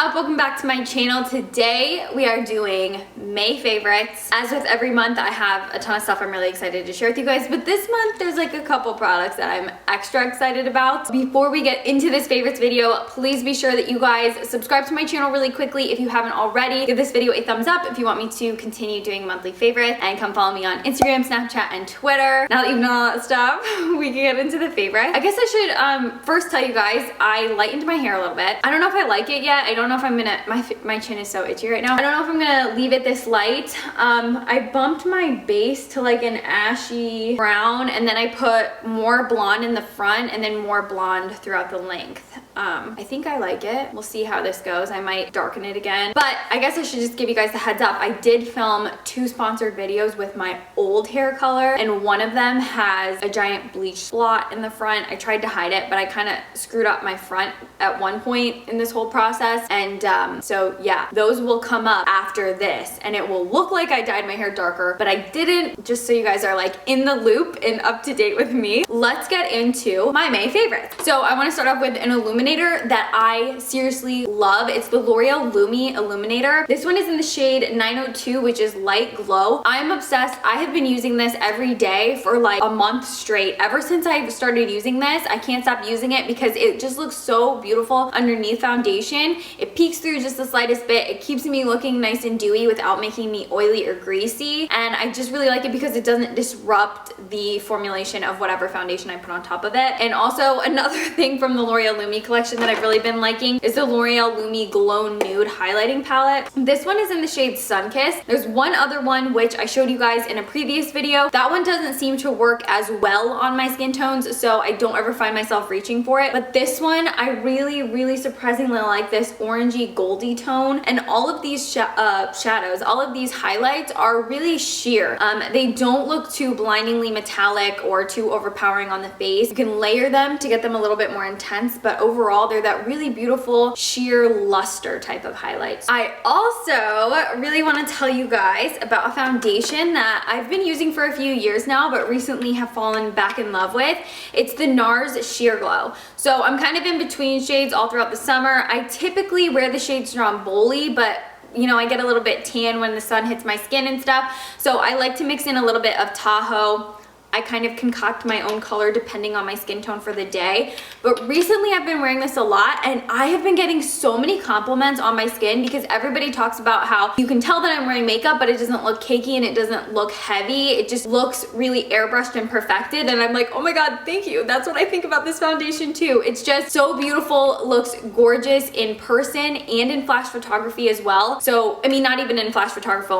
up? Welcome back to my channel. Today we are doing May favorites. As with every month, I have a ton of stuff I'm really excited to share with you guys, but this month there's like a couple products that I'm extra excited about. Before we get into this favorites video, please be sure that you guys subscribe to my channel really quickly if you haven't already. Give this video a thumbs up if you want me to continue doing monthly favorites, and come follow me on Instagram, Snapchat, and Twitter. Now that you've known all that stuff, we can get into the favorites. I guess I should first tell you guys, I lightened my hair a little bit. I don't know if I like it yet. I don't know if I'm gonna, my chin is so itchy right now. I don't know if I'm gonna leave it this light. I bumped my base to like an ashy brown, and then I put more blonde in the front and then more blonde throughout the length. I think I like it. We'll see how this goes. I might darken it again, but I guess I should just give you guys the heads up. I did film 2 sponsored videos with my old hair color, and one of them has a giant bleach spot in the front. I tried to hide it, but I kind of screwed up my front at one point in this whole process, and so yeah, those will come up after this, and it will look like I dyed my hair darker, but I didn't, just so you guys are like in the loop and up to date with me. Let's get into my May favorites. So I want to start off with an illuminator that I seriously love. It's the L'Oreal Lumi Illuminator. This one is in the shade 902, which is light glow. I'm obsessed. I have been using this every day for like a month straight. Ever since I started using this, I can't stop using it because it just looks so beautiful underneath foundation. It peeks through just the slightest bit. It keeps me looking nice and dewy without making me oily or greasy, and I just really like it because it doesn't disrupt the formulation of whatever foundation I put on top of it. And also another thing from the L'Oreal Lumi collection that I've really been liking is the L'Oreal Lumi Glow Nude Highlighting Palette. This one is in the shade Sunkissed. There's one other one which I showed you guys in a previous video. That one doesn't seem to work as well on my skin tones, so I don't ever find myself reaching for it. But this one, I really surprisingly like this orangey goldy tone, and all of these shadows, all of these highlights are really sheer. They don't look too blindingly metallic or too overpowering on the face. You can layer them to get them a little bit more intense, but overall they're that really beautiful sheer luster type of highlights. I also really want to tell you guys about a foundation that I've been using for a few years now, but recently have fallen back in love with. It's the Nars Sheer Glow. So I'm kind of in between shades all throughout the summer. I typically wear the shade Stromboli, but you know, I get a little bit tan when the sun hits my skin and stuff. So I like to mix in a little bit of Tahoe. I kind of concoct my own color depending on my skin tone for the day. But recently I've been wearing this a lot, and I have been getting so many compliments on my skin because everybody talks about how you can tell that I'm wearing makeup, but it doesn't look cakey and it doesn't look heavy. It just looks really airbrushed and perfected, and I'm like, oh my god, thank you. That's what I think about this foundation too. It's just so beautiful, looks gorgeous in person and in flash photography as well. So, I mean, not even in flash photography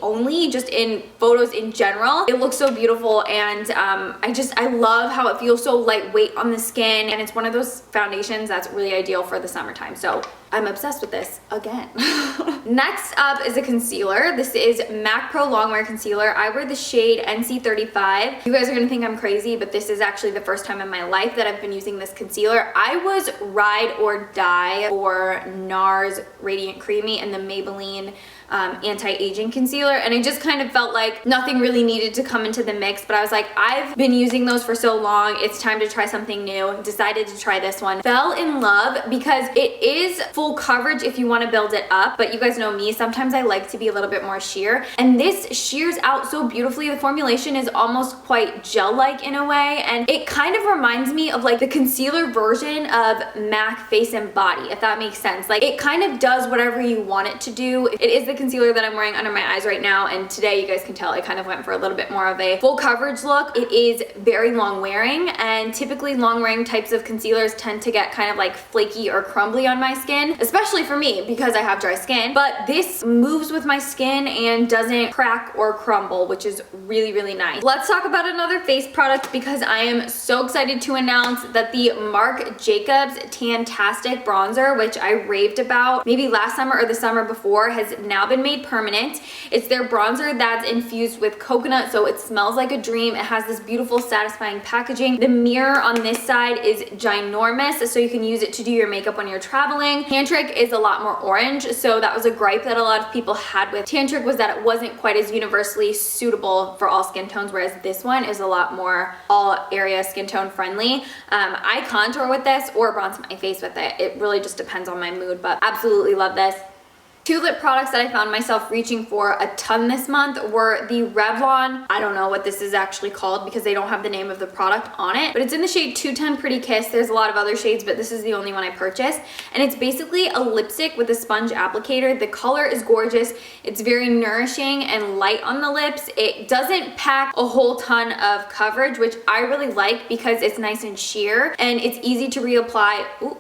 only, just in photos in general. It looks so beautiful, and I love how it feels so lightweight on the skin, and it's one of those foundations that's really ideal for the summertime. So I'm obsessed with this again. Next up is a concealer. This is MAC Pro Longwear Concealer. I wear the shade NC35. You guys are gonna think I'm crazy, but this is actually the first time in my life that I've been using this concealer. I was ride or die for Nars Radiant Creamy and the Maybelline anti-aging concealer, and I just kind of felt like nothing really needed to come into the mix, but I was like, I've been using those for so long, it's time to try something new. Decided to try this one. Fell in love because it is full coverage if you want to build it up, but you guys know me, sometimes I like to be a little bit more sheer, and this sheers out so beautifully. The formulation is almost quite gel-like in a way, and it kind of reminds me of like the concealer version of MAC Face and Body, if that makes sense. Like, it kind of does whatever you want it to do. It is the concealer that I'm wearing under my eyes right now, and today you guys can tell I kind of went for a little bit more of a full coverage look. It is very long wearing, and typically long wearing types of concealers tend to get kind of like flaky or crumbly on my skin, especially for me because I have dry skin, but this moves with my skin and doesn't crack or crumble, which is really nice. Let's talk about another face product because I am so excited to announce that the Marc Jacobs Tantastic bronzer, which I raved about maybe last summer or the summer before, has now not been made permanent. It's their bronzer that's infused with coconut, so it smells like a dream. It has this beautiful, satisfying packaging. The mirror on this side is ginormous, so you can use it to do your makeup when you're traveling. Tantric is a lot more orange, so that was a gripe that a lot of people had with Tantric, was that it wasn't quite as universally suitable for all skin tones, whereas this one is a lot more all area skin tone friendly. I contour with this or bronze my face with it. It really just depends on my mood, but absolutely love this. Two lip products that I found myself reaching for a ton this month were the Revlon, I don't know what this is actually called because they don't have the name of the product on it, but it's in the shade 210 Pretty Kiss. There's a lot of other shades, but this is the only one I purchased. And it's basically a lipstick with a sponge applicator. The color is gorgeous. It's very nourishing and light on the lips. It doesn't pack a whole ton of coverage, which I really like because it's nice and sheer and it's easy to reapply. Ooh.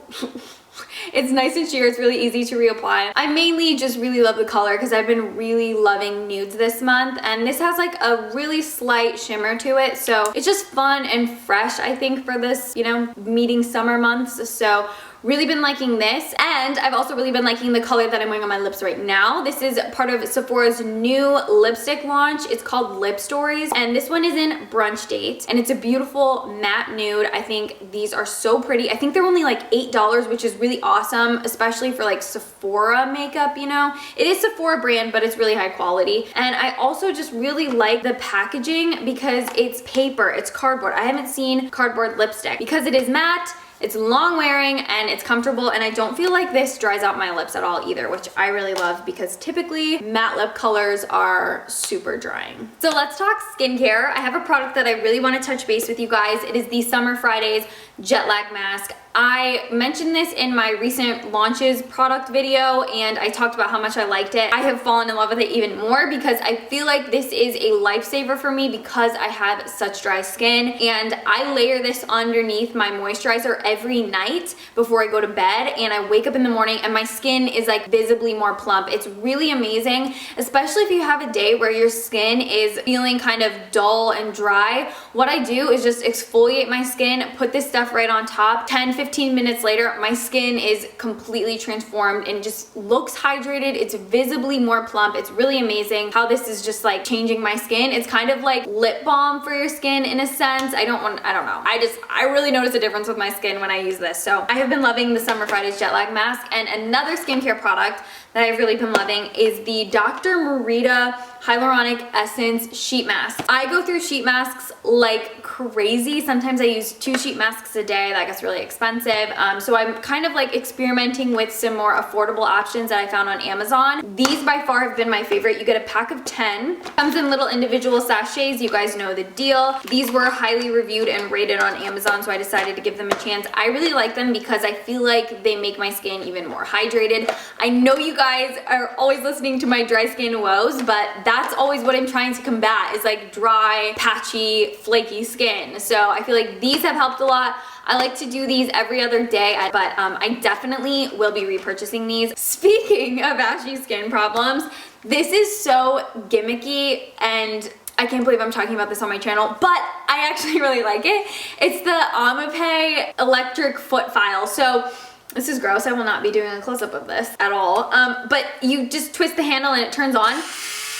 It's nice and sheer, it's really easy to reapply. I mainly just really love the color because I've been really loving nudes this month, and this has like a really slight shimmer to it, so it's just fun and fresh, I think, for this, you know, meeting summer months. So really been liking this, and I've also really been liking the color that I'm wearing on my lips right now. This is part of Sephora's new lipstick launch. It's called Lip Stories, and this one is in Brunch Date, and it's a beautiful matte nude. I think these are so pretty. I think they're only like $8, which is really awesome, especially for like Sephora makeup, you know. It is Sephora brand, but it's really high quality. And I also just really like the packaging because it's paper, it's cardboard. I haven't seen cardboard lipstick because it is matte. It's long wearing and it's comfortable, and I don't feel like this dries out my lips at all either, which I really love because typically matte lip colors are super drying. So let's talk skincare. I have a product that I really want to touch base with you guys. It is the Summer Fridays Jetlag Mask. I mentioned this in my recent launches product video and I talked about how much I liked it. I have fallen in love with it even more because I feel like this is a lifesaver for me because I have such dry skin, and I layer this underneath my moisturizer every night before I go to bed, and I wake up in the morning and my skin is like visibly more plump. It's really amazing, especially if you have a day where your skin is feeling kind of dull and dry. What I do is just exfoliate my skin, put this stuff right on top. 10-15 minutes later, my skin is completely transformed and just looks hydrated. It's visibly more plump. It's really amazing how this is just like changing my skin. It's kind of like lip balm for your skin in a sense. I don't know. I really notice a difference with my skin when I use this. So I have been loving the Summer Fridays Jetlag Mask. And another skincare product that I've really been loving is the Dr. Marita Hyaluronic Essence Sheet Mask. I go through sheet masks like crazy. Sometimes I use 2 sheet masks a day. That gets really expensive. So I'm kind of like experimenting with some more affordable options that I found on Amazon. These by far have been my favorite. You get a pack of 10. Comes in little individual sachets. You guys know the deal. These were highly reviewed and rated on Amazon, so I decided to give them a chance. I really like them because I feel like they make my skin even more hydrated. I know you guys are always listening to my dry skin woes, but that's always what I'm trying to combat, is like dry, patchy, flaky skin. So I feel like these have helped a lot. I like to do these every other day, but I definitely will be repurchasing these. Speaking of ashy skin problems, this is so gimmicky and I can't believe I'm talking about this on my channel, but I actually really like it. It's the Oribe electric foot file. So this is gross. I will not be doing a close-up of this at all. But you just twist the handle and it turns on,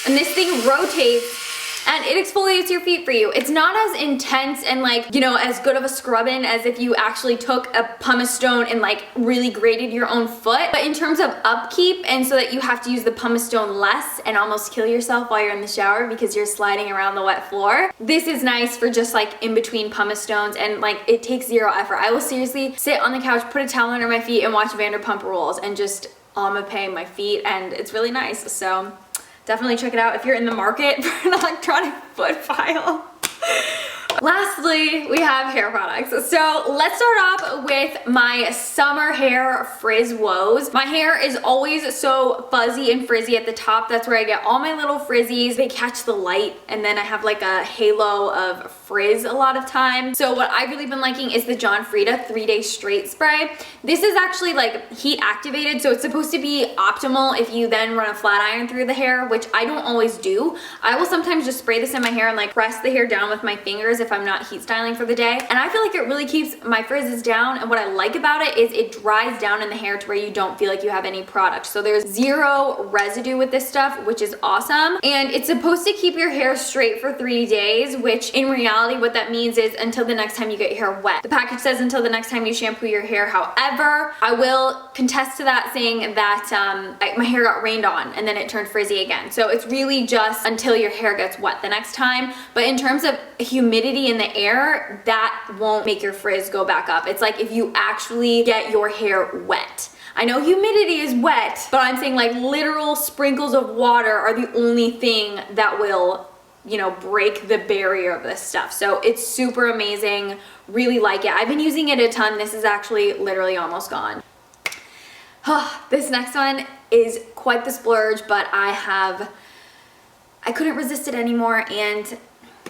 and this thing rotates and it exfoliates your feet for you. It's not as intense and like, you know, as good of a scrubbing as if you actually took a pumice stone and like really grated your own foot. But in terms of upkeep, and so that you have to use the pumice stone less and almost kill yourself while you're in the shower because you're sliding around the wet floor, this is nice for just like in between pumice stones, and like it takes zero effort. I will seriously sit on the couch, put a towel under my feet and watch Vanderpump Rules and just Oribe my feet, and it's really nice. So definitely check it out if you're in the market for an electronic foot file. Lastly, we have hair products. So let's start off with my summer hair frizz woes. My hair is always so fuzzy and frizzy at the top. That's where I get all my little frizzies. They catch the light and then I have like a halo of frizz a lot of time. So what I've really been liking is the John Frieda 3-Day Straight Spray. This is actually like heat activated, so it's supposed to be optimal if you then run a flat iron through the hair, which I don't always do. I will sometimes just spray this in my hair and like press the hair down with my fingers if if I'm not heat styling for the day. And I feel like it really keeps my frizzes down. And what I like about it is it dries down in the hair to where you don't feel like you have any product. So there's zero residue with this stuff, which is awesome. And it's supposed to keep your hair straight for 3 days, which in reality, what that means is until the next time you get your hair wet. The package says until the next time you shampoo your hair. However, I will contest to that, saying that my hair got rained on and then it turned frizzy again. So it's really just until your hair gets wet the next time. But in terms of humidity in the air, that won't make your frizz go back up. It's like if you actually get your hair wet. I know humidity is wet, but I'm saying like literal sprinkles of water are the only thing that will, you know, break the barrier of this stuff. So it's super amazing. Really like it. I've been using it a ton. This is actually literally almost gone. This next one is quite the splurge, but I couldn't resist it anymore, and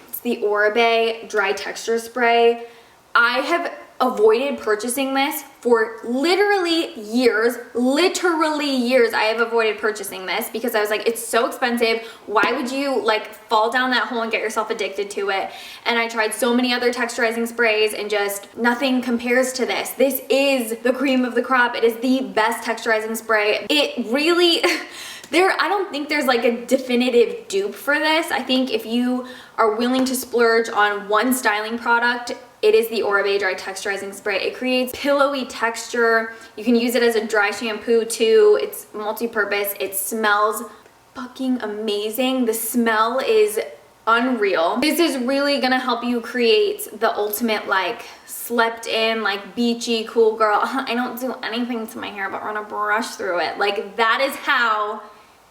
it's the Oribe Dry Texture Spray. I have avoided purchasing this for literally years. I have avoided purchasing this because I was like, it's so expensive. Why would you like fall down that hole and get yourself addicted to it? And I tried so many other texturizing sprays and just nothing compares to this. This is the cream of the crop. It is the best texturizing spray. It really, I don't think there's like a definitive dupe for this. I think if you are willing to splurge on one styling product, it is the Oribe Dry Texturizing Spray. It creates pillowy texture. You can use it as a dry shampoo too. It's multi-purpose. It smells fucking amazing. The smell is unreal. This is really gonna help you create the ultimate like slept in, like beachy, cool girl. I don't do anything to my hair but run a brush through it. Like that is how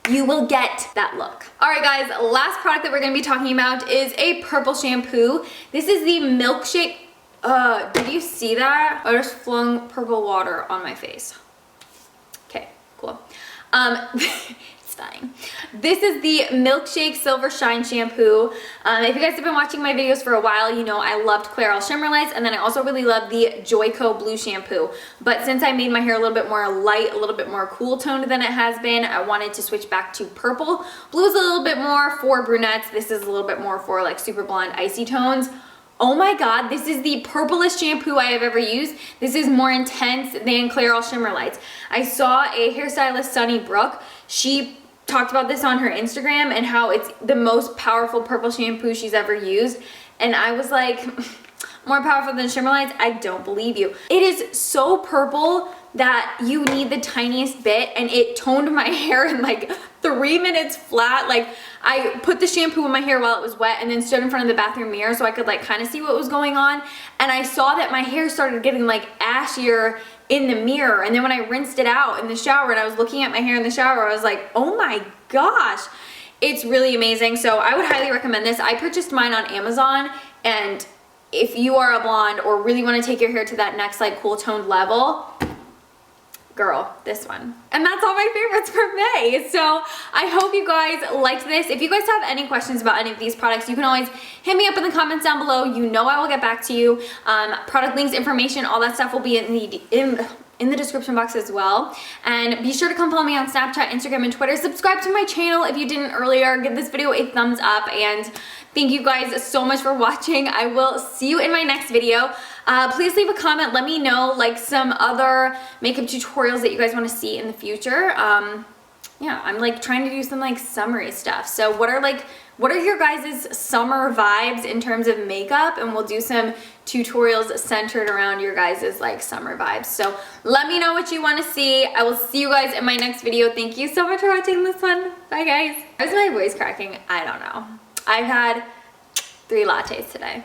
you will get that look. All right guys, last product that we're gonna be talking about is a purple shampoo. This is the Milkshake. Did you see that? I just flung purple water on my face. Okay, cool. It's fine. This is the Milkshake Silver Shine Shampoo. If you guys have been watching my videos for a while, you know I loved Clairol Shimmer Lights, and then I also really love the Joico Blue Shampoo. But since I made my hair a little bit more light, a little bit more cool toned than it has been, I wanted to switch back to purple. Blue is a little bit more for brunettes. This is a little bit more for like super blonde, icy tones. Oh my god, this is the purplest shampoo I have ever used. This is more intense than Clairol Shimmer Lights. I saw a hairstylist, Sunny Brooke. She talked about this on her Instagram and how it's the most powerful purple shampoo she's ever used. And I was like, more powerful than Shimmer Lights? I don't believe you. It is so purple that you need the tiniest bit, and it toned my hair in like 3 minutes flat. Like I put the shampoo in my hair while it was wet and then stood in front of the bathroom mirror so I could like kind of see what was going on. And I saw that my hair started getting like ashier in the mirror. And then when I rinsed it out in the shower and I was looking at my hair in the shower, I was like, oh my gosh, it's really amazing. So I would highly recommend this. I purchased mine on Amazon, and if you are a blonde or really want to take your hair to that next like cool toned level, girl, this one. And that's all my favorites for May. So I hope you guys liked this. If you guys have any questions about any of these products, you can always hit me up in the comments down below. You know I will get back to you. Product links, information, all that stuff will be in the description box as well. And be sure to come follow me on Snapchat, Instagram, and Twitter. Subscribe to my channel if you didn't earlier. Give this video a thumbs up, and thank you guys so much for watching. I will see you in my next video. Please leave a comment. Let me know like some other makeup tutorials that you guys want to see in the future. Yeah, I'm like trying to do some like summery stuff. So what are your guys' summer vibes in terms of makeup? And we'll do some tutorials centered around your guys' like summer vibes. So let me know what you want to see. I will see you guys in my next video. Thank you so much for watching this one. Bye guys. Why is my voice cracking? I don't know. I've had 3 lattes today.